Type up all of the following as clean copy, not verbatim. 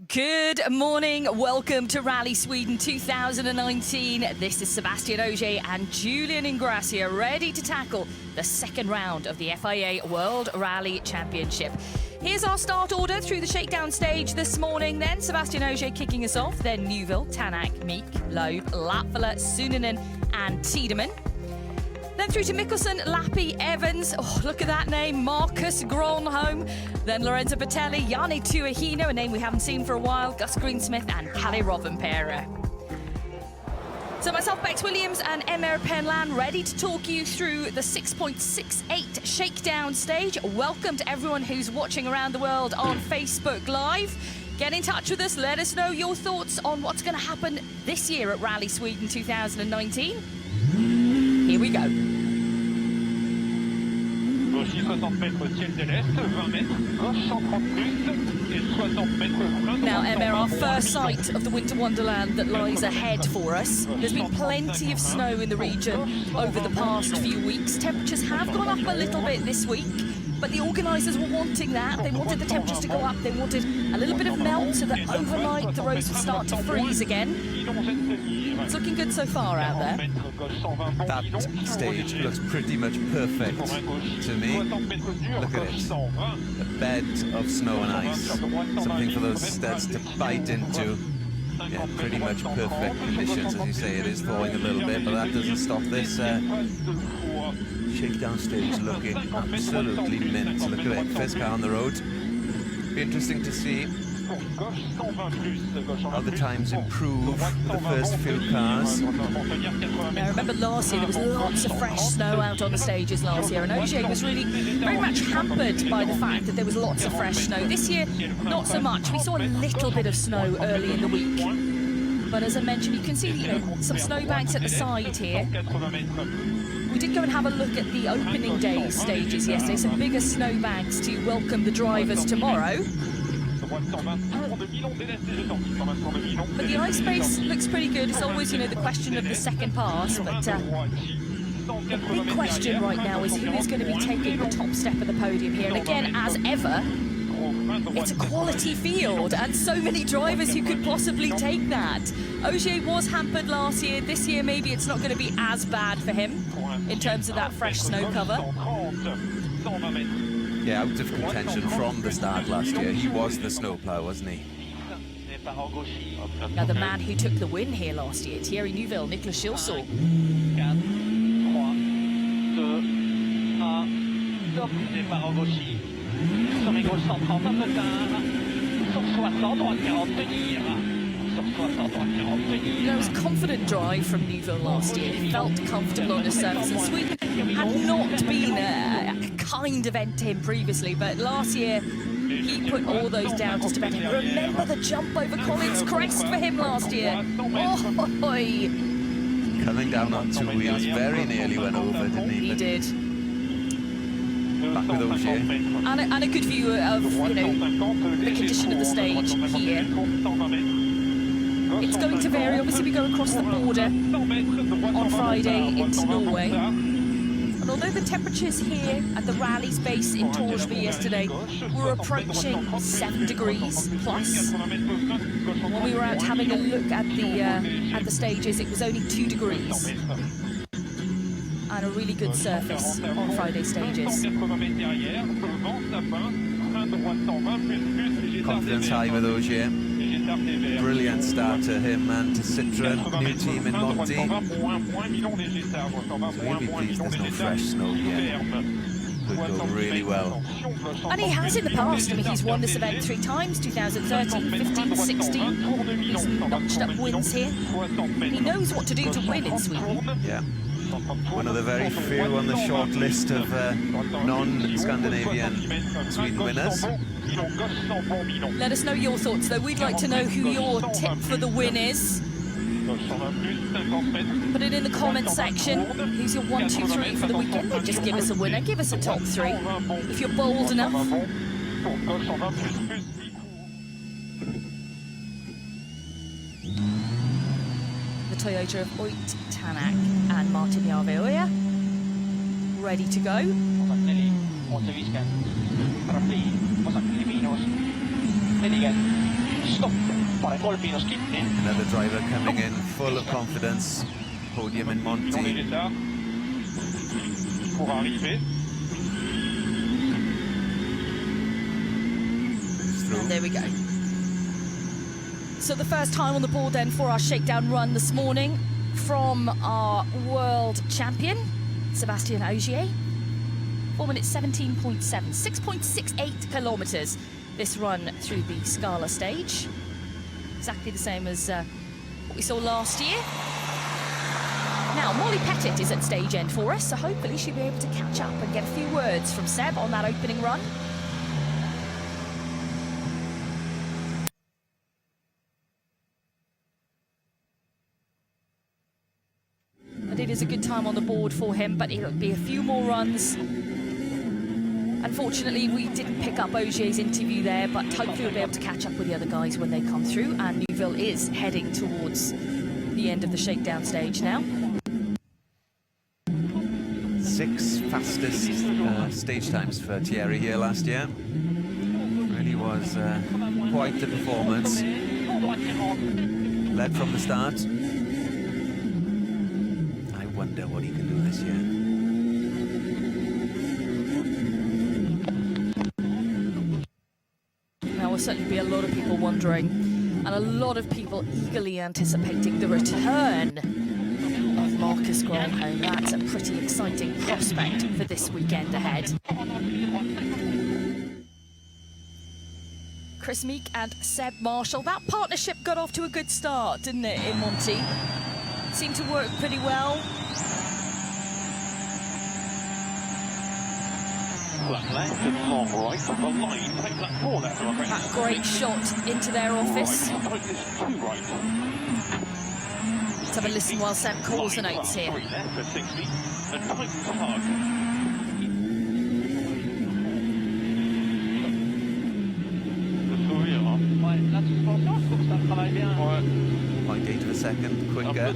Good morning, welcome to Rally Sweden 2019. This is Sébastien Ogier and Julian Ingrassia ready to tackle the second round of the FIA World Rally Championship. Here's our start order through the shakedown stage this morning. Then Sébastien Ogier kicking us off, then Neuville, Tänak, Meek, Loeb, Latvala, Suunanen and Tiedemann. Then through to Mikkelsen, Lappi, Evans, oh look at that name, Marcus Gronholm. Then Lorenzo Bertelli, Jani Tuahino, a name we haven't seen for a while, Gus Greensmith and Kalle Rovanperä. So myself, Bex Williams and Emmer Penlan ready to talk you through the 6.68 shakedown stage. Welcome to everyone who's watching around the world on Facebook Live. Get in touch with us, let us know your thoughts on what's going to happen this year at Rally Sweden 2019. Here we go. Now, Emma, our first sight of the winter wonderland that lies ahead for us. There's been plenty of snow in the region over the past few weeks. Temperatures have gone up a little bit this week, but the organisers were wanting that. They wanted the temperatures to go up. They wanted a little bit of melt so that overnight the roads would start to freeze again. It's looking good so far out there. That stage looks pretty much perfect to me. Look at it. A bed of snow and ice. Something for those studs to bite into. Yeah, pretty much perfect conditions. As you say, it is thawing a little bit, but that doesn't stop this shakedown stage looking absolutely mint. Look at it. First car on the road. Be interesting to see how the times improve with the first few cars. I remember last year there was lots of fresh snow out on the stages last year, and Ogier was really very much hampered by the fact that there was lots of fresh snow. This year, not so much. We saw a little bit of snow early in the week, but as I mentioned, you can see some snowbanks at the side here. We did go and have a look at the opening day stages yesterday, some bigger snowbanks to welcome the drivers tomorrow. But the ice base looks pretty good. It's always, the question of the second pass, but the big question right now is who is going to be taking the top step of the podium here. And again, as ever, it's a quality field and so many drivers who could possibly take that. Ogier was hampered last year. This year, maybe it's not going to be as bad for him in terms of that fresh snow cover. Yeah, out of contention from the start last year. He was the snowplow, wasn't he? Now the man who took the win here last year, Thierry Neuville, Niklas Schilsel. There was a confident drive from Neuville last year. He felt comfortable on the surface, and Sweden had not been a kind event to him previously, but last year he put all those down just about him. Remember the jump over Collins Crest for him last year? Oh, coming down on two wheels, very nearly went over, didn't he? He did. Back with Ogier. And a good view of, the condition of the stage here. It's going to vary. Obviously, we go across the border on Friday into Norway. And although the temperatures here at the rally's base in Torsby yesterday were approaching 7 degrees plus, when we were out having a look at the stages, it was only 2 degrees. And a really good surface on Friday stages. Confidence high with Ogier. Brilliant start to him and to Citroën, new team in Monty. So he'll be pleased there's no fresh snow here. Could go really well. And he has in the past. I mean, he's won this event 3 times, 2013, 15, 16. He's notched up wins here. He knows what to do to win in Sweden. Yeah. One of the very few on the short list of non-Scandinavian Sweden winners. Let us know your thoughts, though. We'd like to know who your tip for the win is. Put it in the comment section. Who's your 1, 2, 3 for the weekend? Then just give us a winner. Give us a top 3 if you're bold enough. The Toyota of Ott Tänak and Martin Järveoja ready to go. Another driver coming in full of confidence. Podium in Monty. And there we go. So the first time on the board then for our shakedown run this morning from our world champion, Sébastien Ogier. 4 minutes 17.7, 6.68 kilometers. This run through the Scala stage. Exactly the same as what we saw last year. Now, Molly Pettit is at stage end for us, so hopefully she'll be able to catch up and get a few words from Seb on that opening run. But it is a good time on the board for him, but it'll be a few more runs. Unfortunately, we didn't pick up Ogier's interview there, but hopefully we'll be able to catch up with the other guys when they come through. And Neuville is heading towards the end of the shakedown stage now. 6 fastest stage times for Thierry here last year. Really was quite the performance. Led from the start. I wonder what he can do this year. There will certainly be a lot of people wondering, and a lot of people eagerly anticipating the return of Marcus Gronholm. That's a pretty exciting prospect for this weekend ahead. Chris Meek and Seb Marshall. That partnership got off to a good start, didn't it, in Monty? Seemed to work pretty well. Left and long right on the line. That great shot into their office. Let's have a listen while Seb calls the notes here. .8 of a second quicker.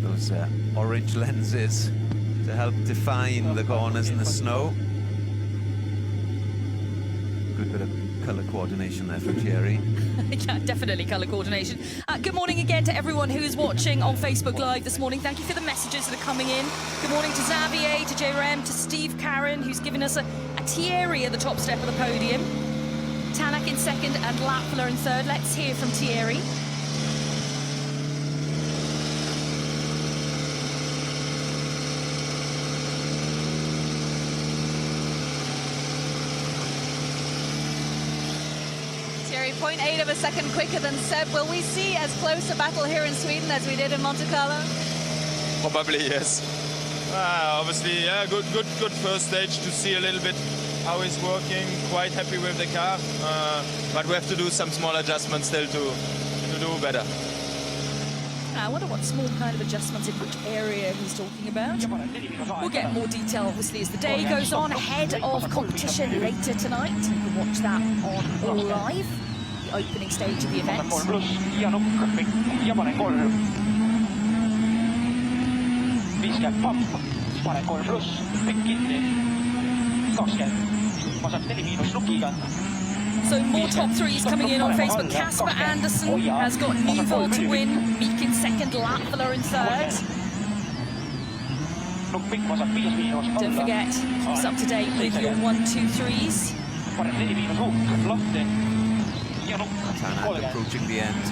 Those orange lenses to help define the corners in the snow. Good bit of colour coordination there from Thierry. Yeah, definitely colour coordination. Good morning again to everyone who is watching on Facebook Live this morning. Thank you for the messages that are coming in. Good morning to Xavier, to JRM, to Steve Karen, who's given us a Thierry at the top step of the podium. Tänak in second and Latvala in third. Let's hear from Thierry. Thierry, 0.8 of a second quicker than Seb. Will we see as close a battle here in Sweden as we did in Monte Carlo? Probably, yes. Obviously, yeah, good first stage to see a little bit how it's working. Quite happy with the car, but we have to do some small adjustments still to do better. I wonder what small kind of adjustments in which area he's talking about. We'll get more detail, obviously, as the day goes on ahead of competition later tonight. You can watch that on All Live, the opening stage of the event. So more top threes coming in on Facebook. Casper Anderson has got Neuville to win, Meek in second, Latvala in third. Don't forget, keep up to date with your 1, 2, 3s. Tänak approaching the end. He's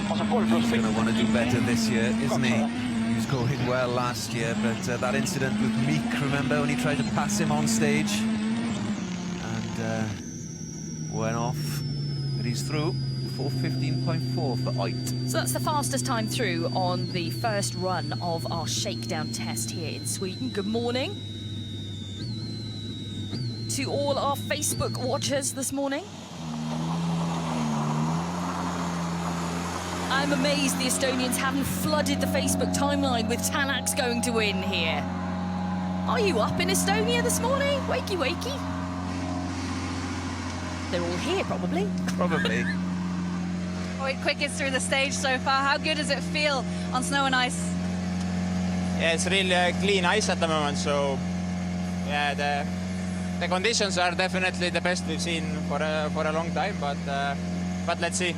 going to want to do better this year, isn't he? He was going well last year, but that incident with Meek, remember when he tried to pass him on stage? And went off, but he's through. 4:15.4 for Ott. So that's the fastest time through on the first run of our shakedown test here in Sweden. Good morning to all our Facebook watchers this morning. I'm amazed the Estonians haven't flooded the Facebook timeline with Tänak's going to win here. Are you up in Estonia this morning? Wakey, wakey. They're all here, probably. Probably. Quickest through the stage so far. How good does it feel on snow and ice? Yeah, it's really clean ice at the moment, so yeah, the conditions are definitely the best we've seen for a long time. But but let's see.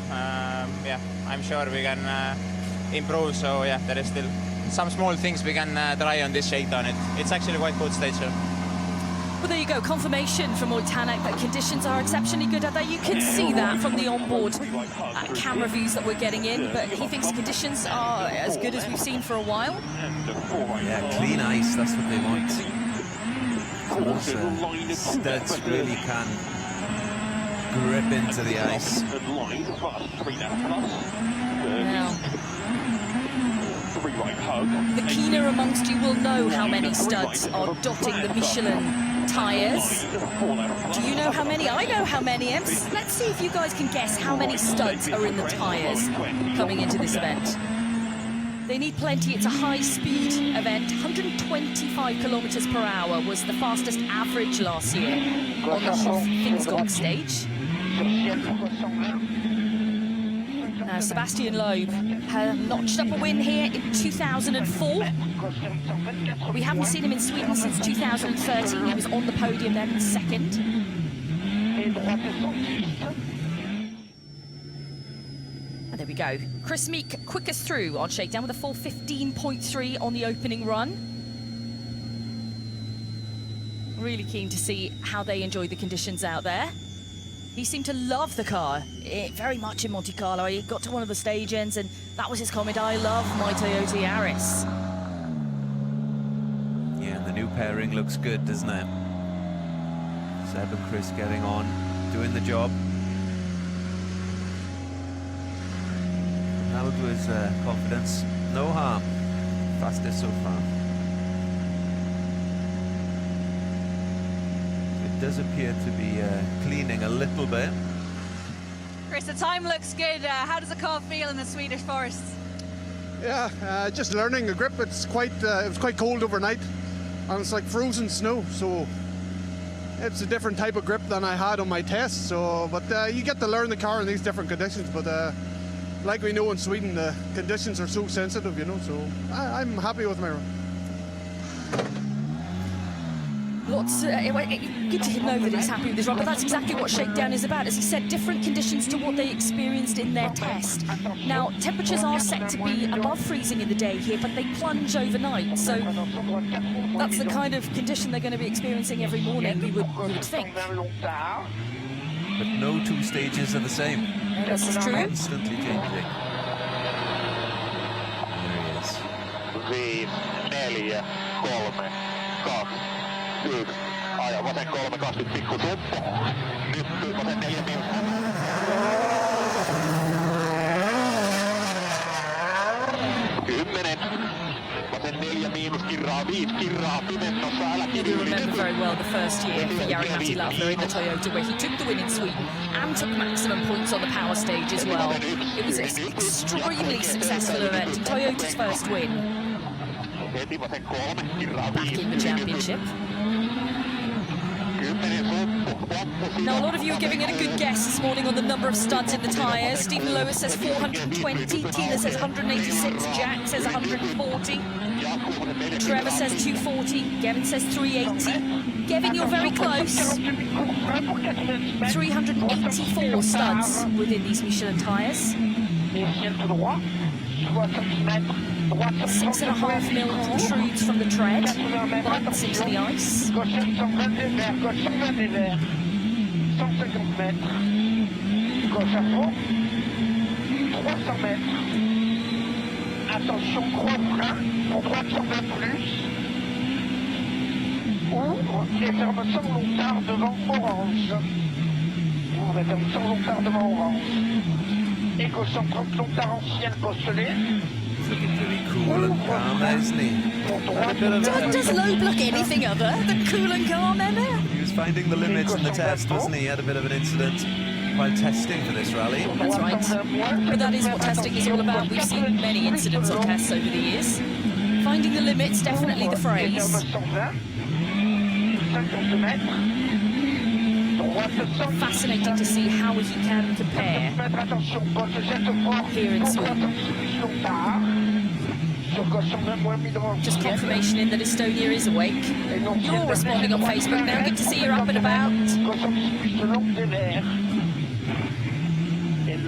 Yeah, I'm sure we can improve. So yeah, there is still some small things we can try on this shakedown. It's actually quite good stage here. Well, there you go. Confirmation from Ott Tänak that conditions are exceptionally good out there. You can see that from the onboard camera views that we're getting in, but he thinks conditions are as good as we've seen for a while. Yeah, clean ice, that's what they want. Those studs really can grip into the ice. Now, the keener amongst you will know how many studs are dotting the Michelin tyres. Do you know how many? I know how many. Let's see if you guys can guess how many studs are in the tyres coming into this event. They need plenty. It's a high-speed event. 125 kilometers per hour was the fastest average last year on the Hof Finskog stage. Now, Sébastien Ogier has notched up a win here in 2004. We haven't seen him in Sweden since 2013. He was on the podium then in second. And there we go. Chris Meek quickest through on Shakedown with a full 15.3 on the opening run. Really keen to see how they enjoy the conditions out there. He seemed to love the car, very much in Monte Carlo. He got to one of the stage ends and that was his comment, "I love my Toyota Yaris." Yeah, and the new pairing looks good, doesn't it? Seb and Chris getting on, doing the job. Ronaldo to his confidence, no harm. Fastest so far. Does appear to be cleaning a little bit. Chris, the time looks good. How does the car feel in the Swedish forests? Yeah, just learning the grip. It's quite. It was quite cold overnight, and it's like frozen snow. So it's a different type of grip than I had on my test. So, but you get to learn the car in these different conditions. But like we know in Sweden, the conditions are so sensitive, you know. So I'm happy with my run. Lots, good to know that he's happy with his run, but that's exactly what Shakedown is about. As he said, different conditions to what they experienced in their test. Now, temperatures are set to be above freezing in the day here, but they plunge overnight. So that's the kind of condition they're going to be experiencing every morning, you would think. But no two stages are the same. No, this is true. Constantly changing. There he is. 5, 4, 3, 2, 1. Aja vasen 3, 20 pikku suppo. Nyt vasen 4 10. Vasen 4 miinus kirraa 5 kirraa pimennossa. Älä You remember very well the first year for Jari-Matti Latvala in the Toyota, where he took the win in Sweden and took maximum points on the power stage as well. It was an extremely successful event, Toyota's first win back in the championship. Now, a lot of you are giving it a good guess this morning on the number of studs in the tyres. Stephen Lewis says 420, Tina says 186, Jack says 140, Trevor says 240, Gavin says 380. Gavin, you're very close. 384 studs within these Michelin tyres. 6.5 mil protrudes from the tread, bites into the ice. Attention, gros frein, pour droite sur le plus. Ouvre et ferme sans longtemps devant orange. Ouvre et ferme sans longtemps devant orange. Et gauche en 30 longtemps ancien Gosselet. Looking pretty cool and calm, isn't he? Does Loeb look anything other than cool and calm, Emma? He was finding the limits in the test, wasn't he? He had a bit of an incident while testing for this rally. That's right. But that is what testing is all about. We've seen many incidents on tests over the years. Finding the limits, definitely the phrase. Fascinating to see how he can compare here in Sweden. Just confirmation in that Estonia is awake. You're all responding on Facebook now. Good to see you're up and about.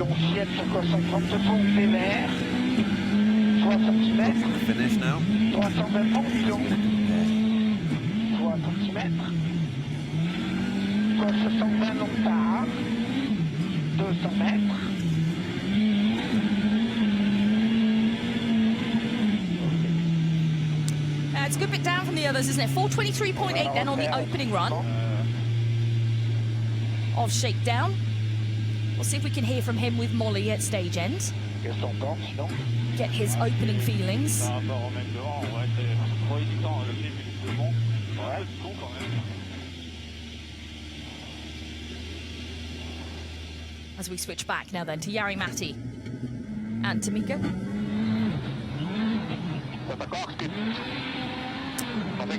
long ciel sur quoi 130 ponts sévères. 3 cm. Finish now. 320 ponts long. 3 cm. Course 120 long tard. 200 mètres. It's a good bit down from the others, isn't it? 4:23.8 then on the opening run of Shakedown. We'll see if we can hear from him with Molly at stage end. Get his opening feelings. As we switch back now then to Jari-Matti and Tamika.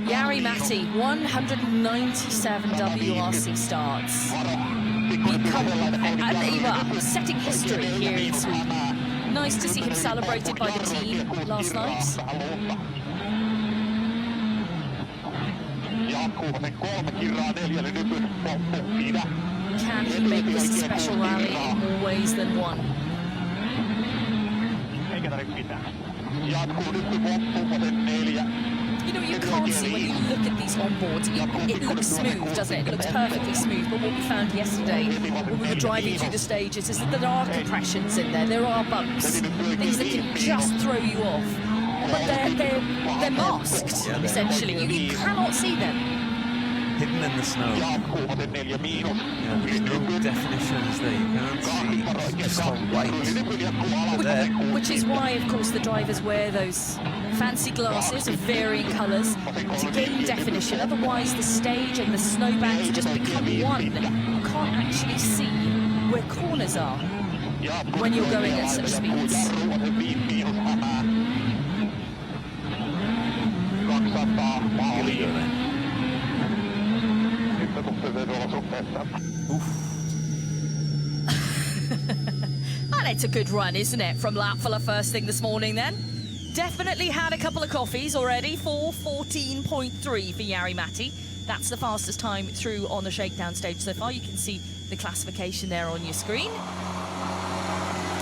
Jari-Matti, 197 WRC starts. Setting history here in Sweden. Nice to see him celebrated by the team last night. Can he make this a special rally in more ways than one? You know, you can't see when you look at these onboards. It looks smooth, doesn't it? It looks perfectly smooth. But what we found yesterday when we were driving through the stages is that there are compressions in there. There are bumps, things that can just throw you off. But they're masked, essentially. You cannot see them. Hidden in the snow. Yeah, there's no definitions there. You can't see. It's just white there. Which is why, of course, the drivers wear those fancy glasses of varying colours to gain definition. Otherwise, the stage and the snowbanks just become one. You can't actually see where corners are when you're going at such speeds. And it's a good run, isn't it, from Latvala first thing this morning then? Definitely had a couple of coffees already. 4:14.3 for Jari-Matti. That's the fastest time through on the Shakedown stage so far. You can see the classification there on your screen.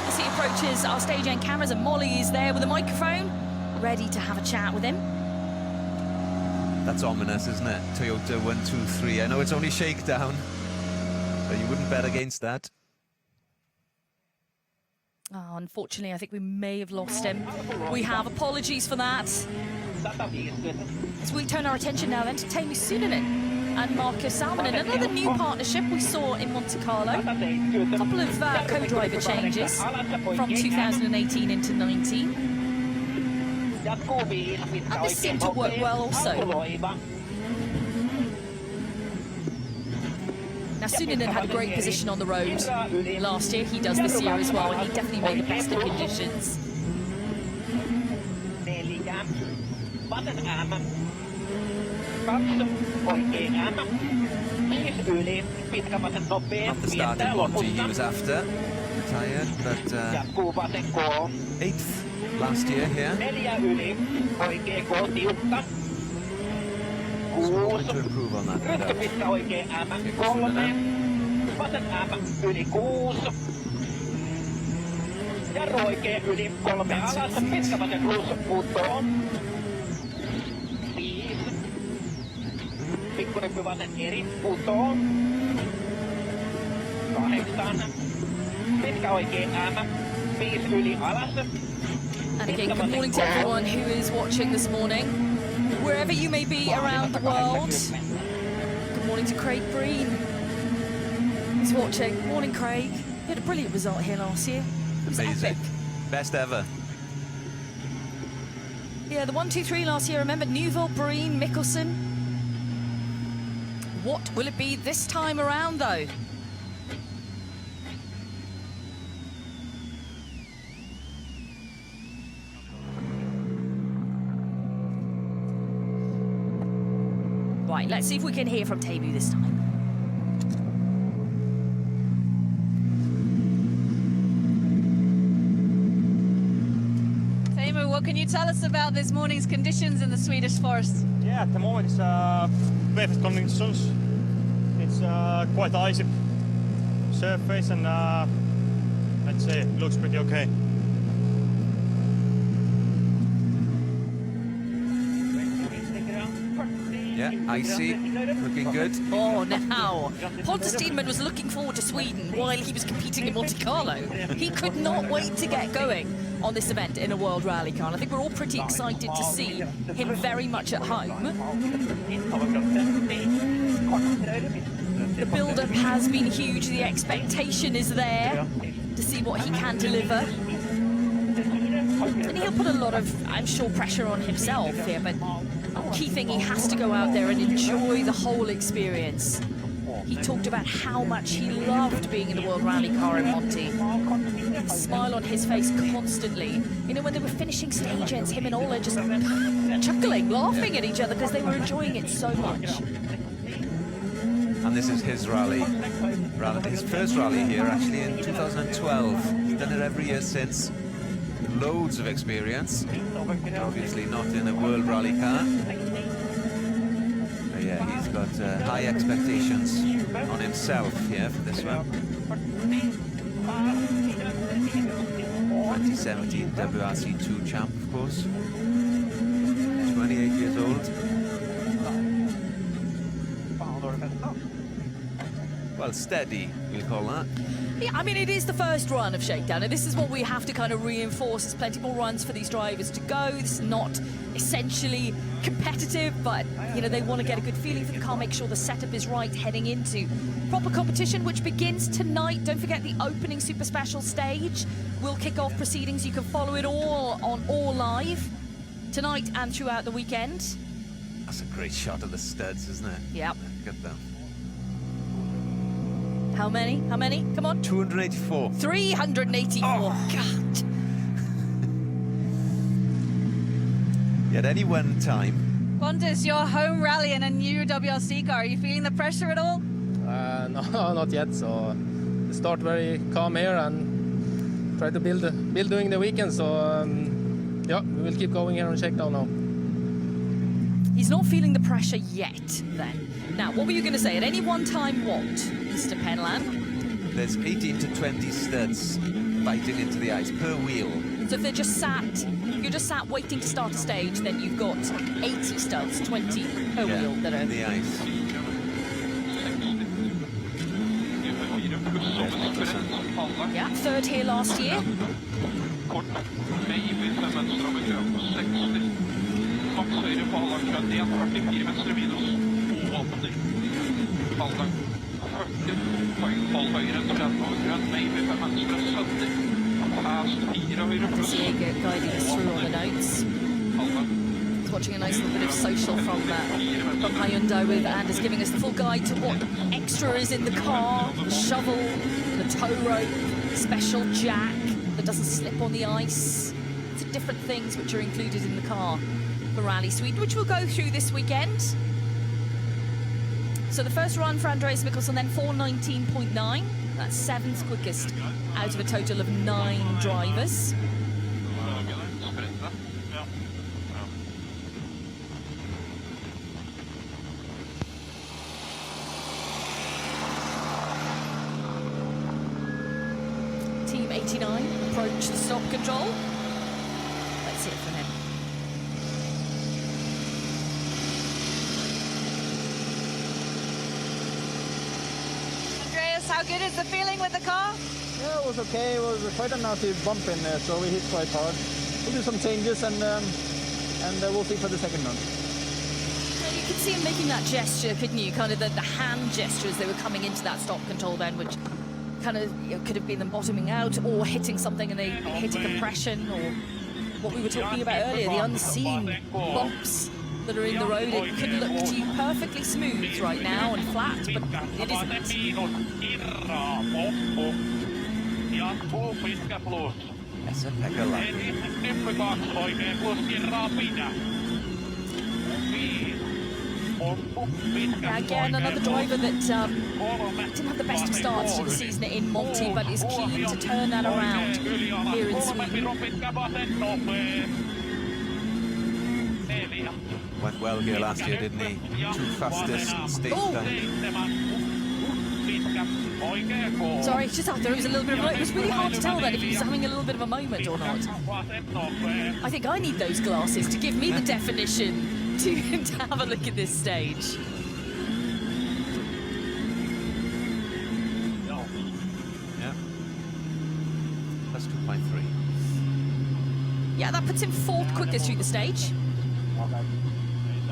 As he approaches our stage end cameras, and Molly is there with a microphone, ready to have a chat with him. That's ominous, isn't it? Toyota 123. I know it's only Shakedown, but you wouldn't bet against that. Oh, unfortunately, I think we may have lost him. We have apologies for that. As we turn our attention now then to Teemu Sunninen and Marcus Salminen. Another new partnership we saw in Monte Carlo. A couple of co-driver changes from 2018 into 19. And this seemed to work well also. Now, Sunninen had a great position on the road last year. He does this year as well, and he definitely made the best of conditions. Not the starting Monty he was after. Retired, but 8th last year here. So hoping to improve on that. And again, good morning to everyone who is watching this morning, wherever you may be around the world. Good morning to Craig Breen, who's watching. Morning, Craig. You had a brilliant result here last year. It was amazing. epic. Best ever. Yeah, the 1-2-3 last year. Remember Neuville, Breen, Mikkelsen. What will it be this time around, though? Right, let's see if we can hear from Teemu this time. Teemu, what can you tell us about this morning's conditions in the Swedish forest? Yeah, at the moment it's perfect conditions. It's quite icy surface, and I'd say it looks pretty okay. Yeah, icy, looking good. Oh, now. Pontus Tielman was looking forward to Sweden while he was competing in Monte Carlo. He could not wait to get going on this event in a World Rally Car. And I think we're all pretty excited to see him very much at home. The build-up has been huge. The expectation is there to see what he can deliver. And he'll put a lot of, I'm sure, pressure on himself here, but key thing, he has to go out there and enjoy the whole experience. He talked about how much he loved being in the World Rally Car in Monte. A smile on his face constantly. You know, when they were finishing stage ends, him and Ola just chuckling, laughing at each other because they were enjoying it so much. And this is his rally, his first rally here actually in 2012. He's done it every year since. Loads of experience, obviously not in a World Rally Car. But yeah, he's got high expectations on himself here for this one. 2017 WRC 2 champ, of course. 28 years old. Well, steady, we'll call that. Yeah, I mean, it is the first run of Shakedown, and this is what we have to kind of reinforce. There's plenty more runs for these drivers to go. This is not essentially competitive, but, you know, they want to get a good feeling for the car, make sure the setup is right heading into proper competition, which begins tonight. Don't forget the opening super special stage will kick off proceedings. You can follow it all on All Live tonight and throughout the weekend. That's a great shot of the studs, isn't it? Yep. Look at them. How many? How many? Come on. 284. 384. Oh. God. At any one time. Pontus, your home rally in a new WRC car. Are you feeling the pressure at all? No, not yet. So start very calm here and try to build during the weekend. So yeah, we will keep going here on Shakedown now. He's not feeling the pressure yet, then. Now, what were you going to say? At any one time, what, Mr. Penland? There's 18 to 20 studs biting into the ice per wheel. So if they're just sat, if you're just sat waiting to start a stage, then you've got 80 studs, 20 per wheel that are in the ice. Yeah, third here last year. Diego guiding us through all the notes. He's watching a nice little bit of social from Hyundai with Anders giving us the full guide to what extra is in the car: the shovel, the tow rope, special jack that doesn't slip on the ice. It's different things which are included in the car for Rally Sweden, which we'll go through this weekend. So the first run for Andreas Mikkelsen, then 4:19.9. That's 7th quickest out of a total of 9 drivers. Team 89 approach the stop control. Let's hear it from him. How good is the feeling with the car? Yeah, it was okay. It was quite a nasty bump in there, so we hit quite hard. We'll do some changes and we'll see for the second run. Well, you could see him making that gesture, couldn't you? Kind of the hand gesture as they were coming into that stop control then, which kind of could have been them bottoming out or hitting something and they hit a compression, or what we were talking about earlier, the unseen bumps that are in the road. It could look to you perfectly smooth right now and flat, but it isn't. That's a peck of luck. Again, another driver that didn't have the best of starts to the season in Monte, but is keen to turn that around here in Sweden. Went well here last year, didn't he? 2 fastest stage time. Sorry, just thought there was a little bit of a... It was really hard to tell then if he was having a little bit of a moment or not. I think I need those glasses to give me the definition to have a look at this stage. Yeah. That's 2.3. Yeah, that puts him 4th quickest through the stage.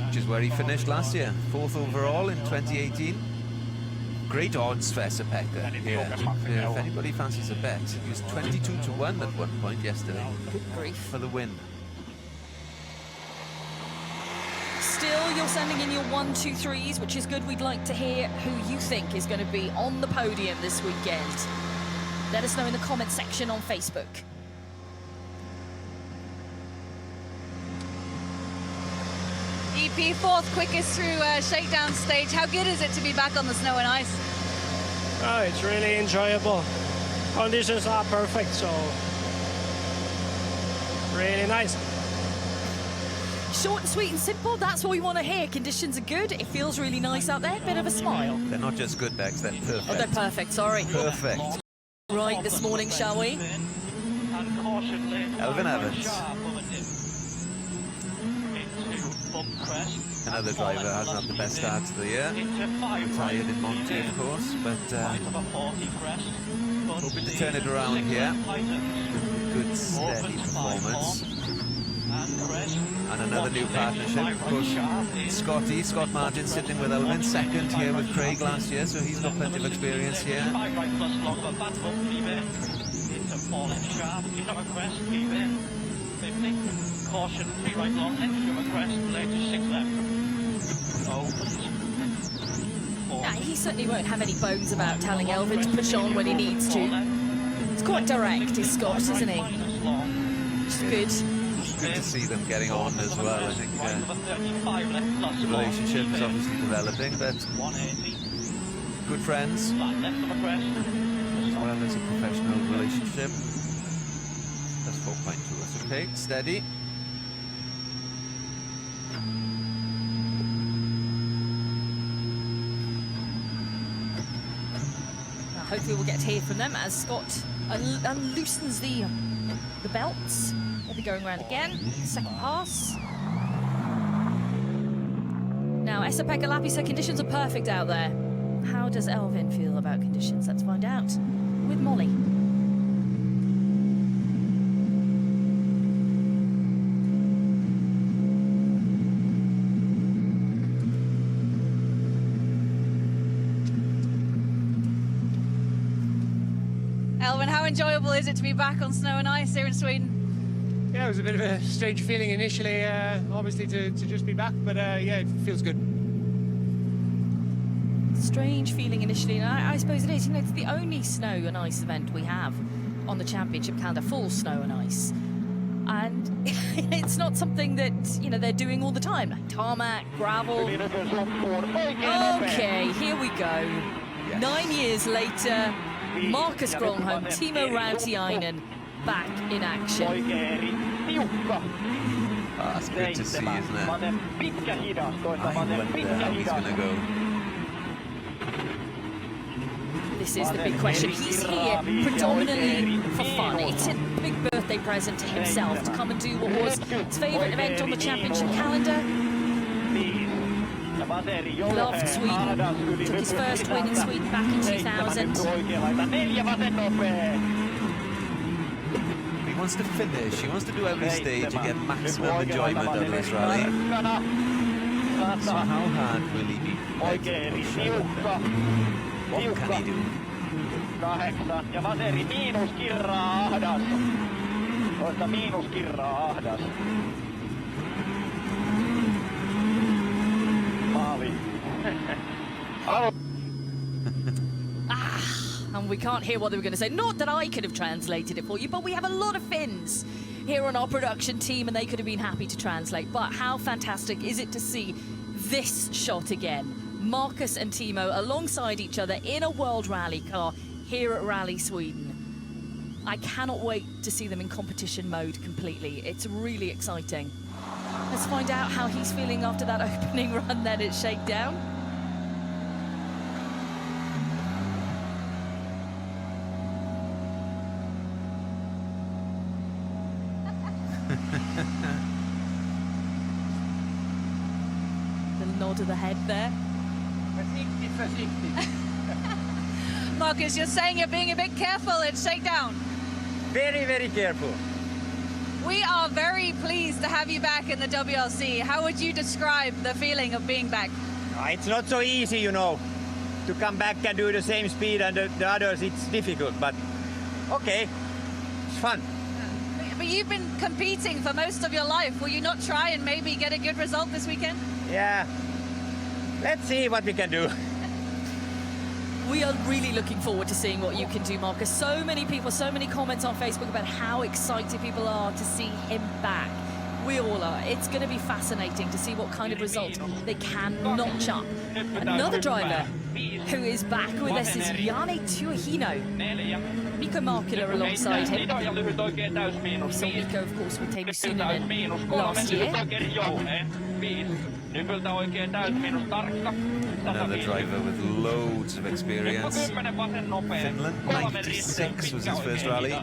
Which is where he finished last year, 4th overall in 2018. Great odds for Esa-Pekka here. If anybody fancies a bet, he was 22-1 at one point yesterday. Good grief. For the win. Still, you're sending in your 1, 2, 3s, which is good. We'd like to hear who you think is going to be on the podium this weekend. Let us know in the comment section on Facebook. EP 4th quickest through Shakedown stage. How good is it to be back on the snow and ice? Oh, it's really enjoyable. Conditions are perfect, so really nice. Short and sweet and simple, that's what we want to hear. Conditions are good, it feels really nice out there, bit of a smile. They're not just good, Bex, they're perfect. Oh, they're perfect, sorry. Perfect. Right this morning, shall we? Elvin Evans. Another driver hasn't had the best start to the year. Retired in Monty, of course, but hoping to turn it around here. Good, steady performance. And another new partnership, of course. Scott Margin sitting with Elvin, 2nd here with Craig last year, so he's got plenty of experience here. Caution, 3 right long, into a crest, later 6 left. Nah, he certainly won't have any bones about telling Elvin to push on when he needs to. It's quite direct, is Scott, isn't he? Just good. Good to see them getting on as well. I think the relationship is obviously developing, but good friends, as well as a professional relationship. That's 4.2. That's okay. Steady. Hopefully we'll get to hear from them as Scott unloosens the belts. They'll be going around again. 2nd pass. Now, Esa-Pekka Lapisa, conditions are perfect out there. How does Elvin feel about conditions? Let's find out with Molly. Elvin, how enjoyable is it to be back on snow and ice here in Sweden? Yeah, it was a bit of a strange feeling initially, obviously, to just be back, but yeah, it feels good. Strange feeling initially, and I suppose it is. You know, it's the only snow and ice event we have on the championship calendar, full snow and ice. And it's not something that, you know, they're doing all the time, like tarmac, gravel. Okay, here we go. Yes. 9 years later, Marcus Gronholm, Timo Rautiainen back in action. Oh, that's good to see, isn't it? I wonder how he's going to go. This is the big question. He's here predominantly for fun. It's a big birthday present to himself to come and do what was his favourite event on the championship calendar. Loved Sweden. Took his first win in Sweden back in 2000. He wants to finish. He wants to do every stage and get maximum enjoyment out of this rally. So how hard will he be? What can he do? 8 ja Vaseri miinuskirraa ahdas. 8 miinuskirraa ahdas. Maali. And we can't hear what they were going to say. Not that I could have translated it for you, but we have a lot of Finns here on our production team, and they could have been happy to translate. But how fantastic is it to see this shot again? Marcus and Timo alongside each other in a World Rally car here at Rally Sweden. I cannot wait to see them in competition mode completely. It's really exciting. Let's find out how he's feeling after that opening run then at Shakedown. nod of the head there. Marcus, you're saying you're being a bit careful at Shakedown. Very, very careful. We are very pleased to have you back in the WRC. How would you describe the feeling of being back? It's not so easy, you know, to come back and do the same speed and the others. It's difficult, but okay, it's fun. But you've been competing for most of your life. Will you not try and maybe get a good result this weekend? Yeah, let's see what we can do. We are really looking forward to seeing what you can do, Marcus. So many people, so many comments on Facebook about how excited people are to see him back. We all are. It's going to be fascinating to see what kind of result they can notch up. Another driver who is back with us is Jari-Matti Latvala. Mikko Markkila alongside him. We saw Mikko, of course, with Teemu Suninen last year. Another driver with loads of experience. Finland, 96 was his first rally.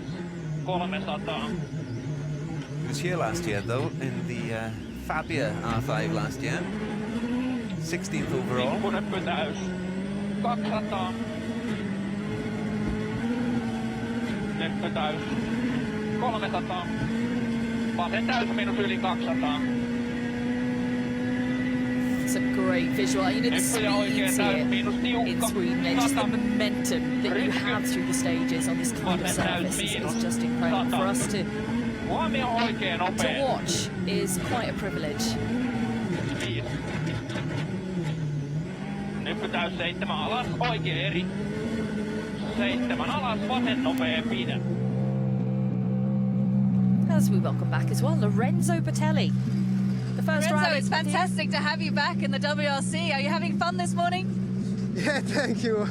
He was here last year, though, in the Fabia R5 last year. 16th overall. It's a great visual. You know, the speeds here in Sweden, and just the momentum that you have through the stages on this kind of surface is just incredible. For us to watch is quite a privilege. Nyppytäys 7 alas, oikein eri. 7 alas, vasen nopea pidä. As we welcome back as well, Lorenzo Bertelli. The first Lorenzo, rally. it's fantastic to have you back in the WRC. Are you having fun this morning? Yeah, thank you.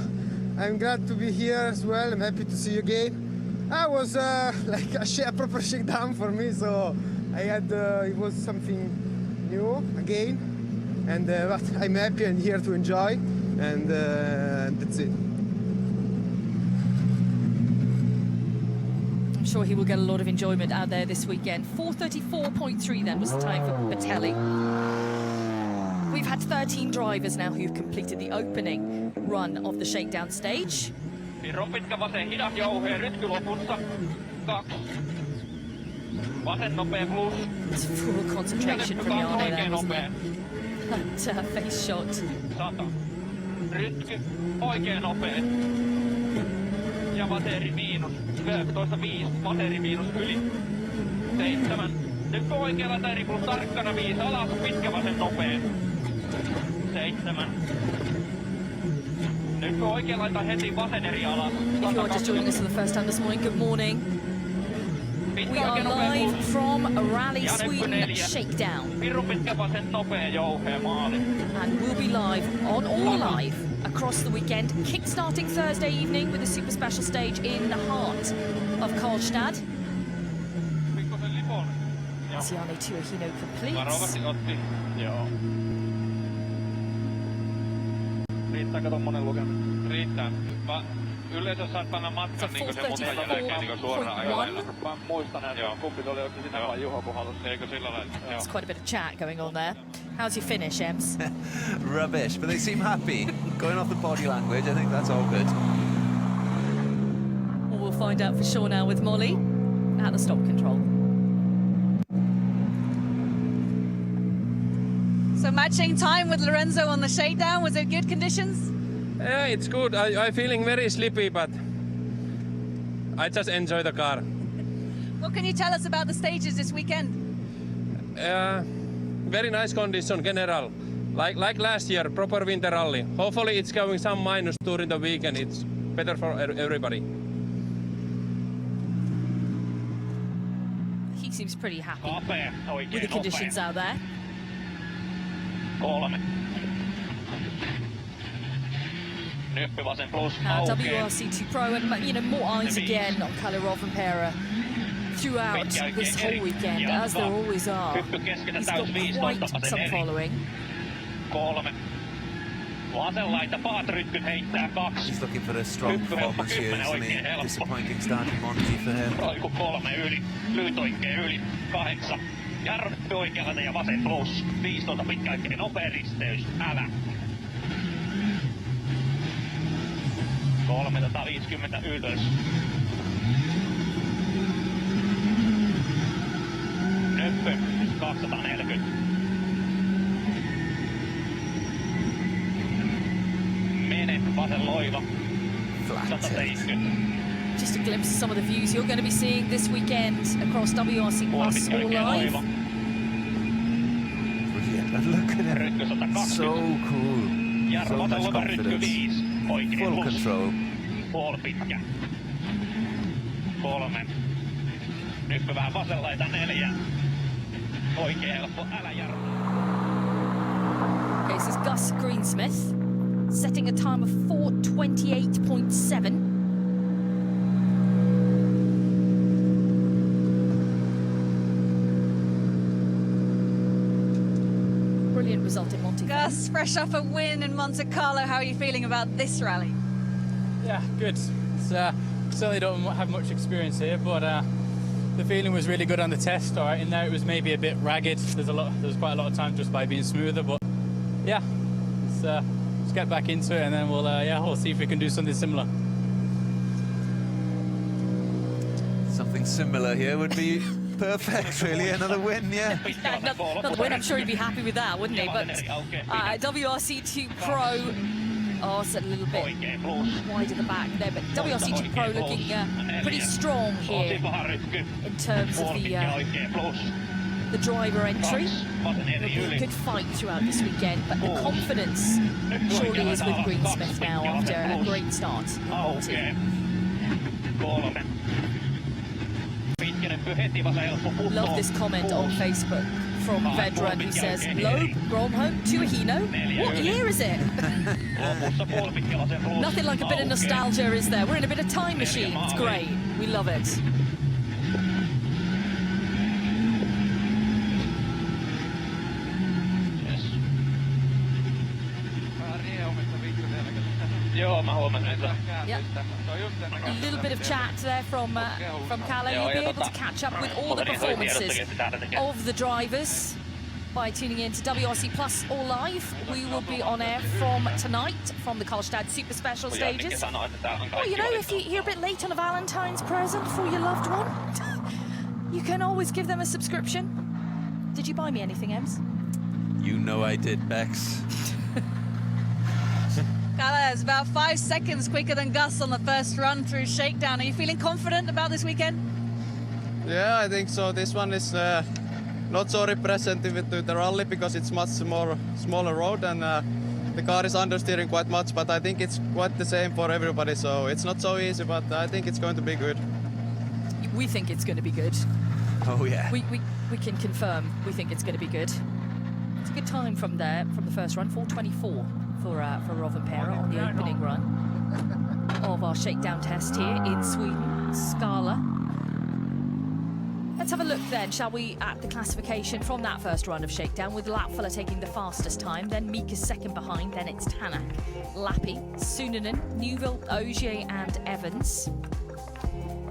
I'm glad to be here as well. I'm happy to see you again. I was like a proper shakedown for me, so I had it was something new again, and but I'm happy and here to enjoy, and that's it. I'm sure he will get a lot of enjoyment out there this weekend. 4:34.3 then was the time for Bertelli. We've had 13 drivers now who've completed the opening run of the shakedown stage. Pirron pitkä vasen hidas jouheen rytky lopussa. 2. Vasen nopea plus. It's full concentration from Jari there, wasn't it? That face shot. 100. Rytky oikein nopea. Ja vateri miinus. 12.5. Vateri miinus yli. 7. Nyt oikealla vateri plus tarkkana 5 alas. Pitkä vasen nopea. 7. Nyt oikein laita heti vasen eri alas. If you're just joining us for the first time this morning, good morning. We are live from Rally Sweden Shakedown. Pirron pitkä vasen nopea jouheen maali. And we'll be live on All Live across the weekend, kick-starting Thursday evening with a super special stage in the heart of Karlstad. As Jari-Matti Latvala completes. Varovasti otti. Joo. Riittääkö tommonen lukeminen? Riittää. Yleensä saat panna matkan niinku se muuten jälkeen niinku suoraan ajalla. Mä muistan, että kumpi oli oikein sinä vai Juho, kun halusi. Eikö sillä lailla? There's quite a bit of chat going on there. How's your finish, Ems? Rubbish, but they seem happy. Going off the body language, I think that's all good. Well, we'll find out for sure now with Molly at the stop control. So matching time with Lorenzo on the shakedown, was it good conditions? Yeah, it's good. I'm feeling very sleepy, but I just enjoy the car. What can you tell us about the stages this weekend? Very nice condition, general. Like last year, proper winter rally. Hopefully it's going some minus during the weekend. It's better for everybody. He seems pretty happy with the conditions out there. 3. Nyppy vasen plus. WRC2 Pro and, you know, more eyes again on Kalerov and Pera throughout this whole weekend, as there always are. He's got quite some following. 3. Vasen laita Paatrytkyt heittää 2. He's looking for a strong performance here, isn't he? Disappointing start in Monty for him. Roiku 3 yli. Lyt oikein yli. 8. Jarppi oikealta ja vasen plus. 15 pitkä oikein nopea risteys. Älä. 350 ylös. Nöppö 240. Mene vasen loiva. 170. Just a glimpse of some of the views you're going to be seeing this weekend across WRC Plus All Live. Brilliant, and look at him. So cool. So much confidence. Full control. Puoli pitkä. 3. Nyppy vähän vasenlaita 4. Oikein helppo, älä jarru. Okay, this is Gus Greensmith, setting a time of 4:28.7. Brilliant result in Monte Carlo. Gus, fresh off a win in Monte Carlo, how are you feeling about this rally? Yeah, good. It's, certainly don't have much experience here, but the feeling was really good on the test. All right, in there it was maybe a bit ragged. There's quite a lot of time just by being smoother, but yeah, let's get back into it, and then we'll see if we can do something similar. Something similar here would be perfect, really. Another win, yeah. Another win. I'm sure he'd be happy with that, wouldn't he? But WRC2 Pro. Oh, it's a little bit wide at the back there, but WRC2 Pro looking pretty strong here in terms of the driver entry. It'll be a good fight throughout this weekend, but the confidence surely is with Greensmith now after a great start. Love this comment on Facebook from Vedran who says, Loeb, Gronholm, Tuahino, what year is it? Nothing like a bit of nostalgia, is there? We're in a bit of time machine. It's great. We love it. Yep. A little bit of chat there from Kalle. You'll be able to catch up with all the performances of the drivers by tuning in to WRC Plus All Live. We will be on air from tonight from the Karlstad Super Special stages. Well, you know, if you're a bit late on a Valentine's present for your loved one, you can always give them a subscription. Did you buy me anything, Ems? You know I did, Bex. Kalle is about 5 seconds quicker than Gus on the first run through Shakedown. Are you feeling confident about this weekend? Yeah, I think so. This one is not so representative to the rally because it's much more smaller road and the car is understeering quite much, but I think it's quite the same for everybody, so it's not so easy, but I think it's going to be good. We think it's going to be good. Oh yeah. We can confirm we think it's going to be good. It's a good time from the first run, 4:24 for Rovanperä on the opening run of our shakedown test here in Sweden, Skala. Let's have a look then, shall we, at the classification from that first run of Shakedown, with Latvala taking the fastest time, then Mika's second behind, then it's Tänak, Lappi, Suunanen, Neuville, Ogier and Evans.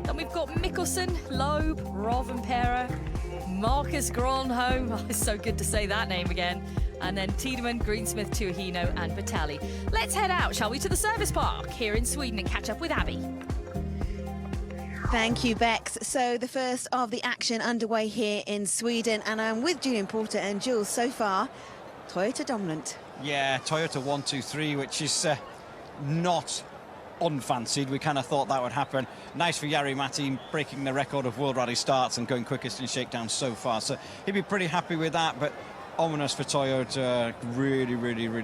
Then we've got Mikkelsen, Loeb, Rovanperä, Marcus Gronholm, oh, it's so good to say that name again, and then Tiedemann, Greensmith, Tuahino and Vitali. Let's head out, shall we, to the service park here in Sweden and catch up with Abby. Thank you, Bex. So the first of the action underway here in Sweden, and I'm with Julian Porter and Jules. So far, Toyota dominant. Yeah, Toyota 1, 2, 3, which is not unfancied. We kind of thought that would happen. Nice for Jari-Matti breaking the record of World Rally starts and going quickest in Shakedown so far. So he'd be pretty happy with that, but ominous for Toyota, really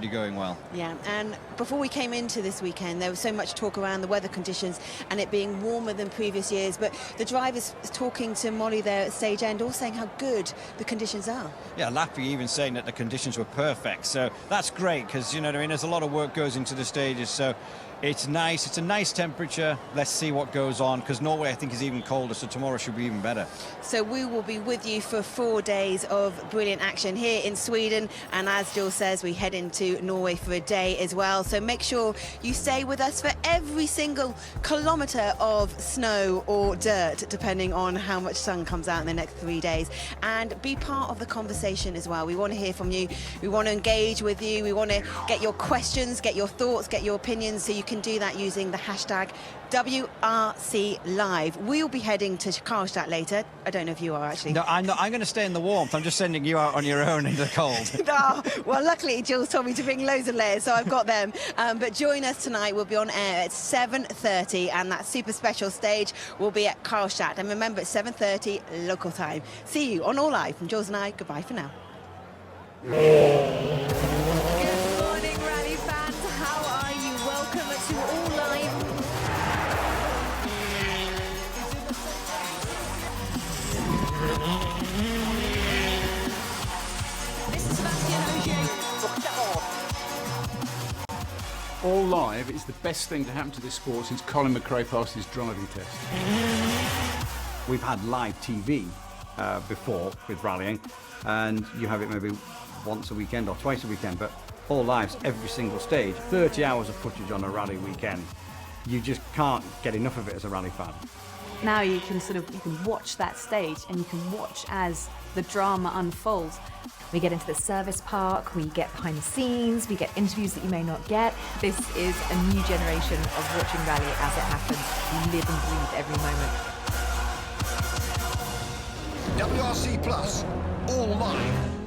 going well. Yeah, and before we came into this weekend, there was so much talk around the weather conditions and it being warmer than previous years, but the drivers talking to Molly there at stage end all saying how good the conditions are. Yeah, Lappi even saying that the conditions were perfect, so that's great because, you know what I mean, there's a lot of work goes into the stages, so It's nice. It's a nice temperature. Let's see what goes on, because Norway, I think, is even colder, so tomorrow should be even better. So we will be with you for 4 days of brilliant action here in Sweden, and as Jill says, we head into Norway for a day as well. So make sure you stay with us for every single kilometre of snow or dirt, depending on how much sun comes out in the next 3 days, and be part of the conversation as well. We want to hear from you. We want to engage with you. We want to get your questions, get your thoughts, get your opinions, so you can do that using the hashtag WRC Live. We'll be heading to Karlstad later. I don't know if you are, actually. No, I'm not. I'm going to stay in the warmth. I'm just sending you out on your own in the cold. Oh, well, luckily, Jill's told me to bring loads of layers, so I've got them. But join us tonight. We'll be on air at 7:30, and that super special stage will be at Karlstad. And remember, it's 7:30 local time. See you on All Live. From Jules and I, goodbye for now. Good morning, Rally fans. How are you? Welcome to All Live. This is Sébastien Ogier. All Live is the best thing to happen to this sport since Colin McRae passed his driving test. We've had live TV before with rallying, and you have it maybe once a weekend or twice a weekend, but All Live's every single stage, 30 hours of footage on a rally weekend. You just can't get enough of it as a rally fan. Now you can watch that stage, and you can watch as the drama unfolds. We get into the service park, we get behind the scenes, we get interviews that you may not get. This is a new generation of watching rally as it happens. We live and breathe every moment. WRC Plus, All Live.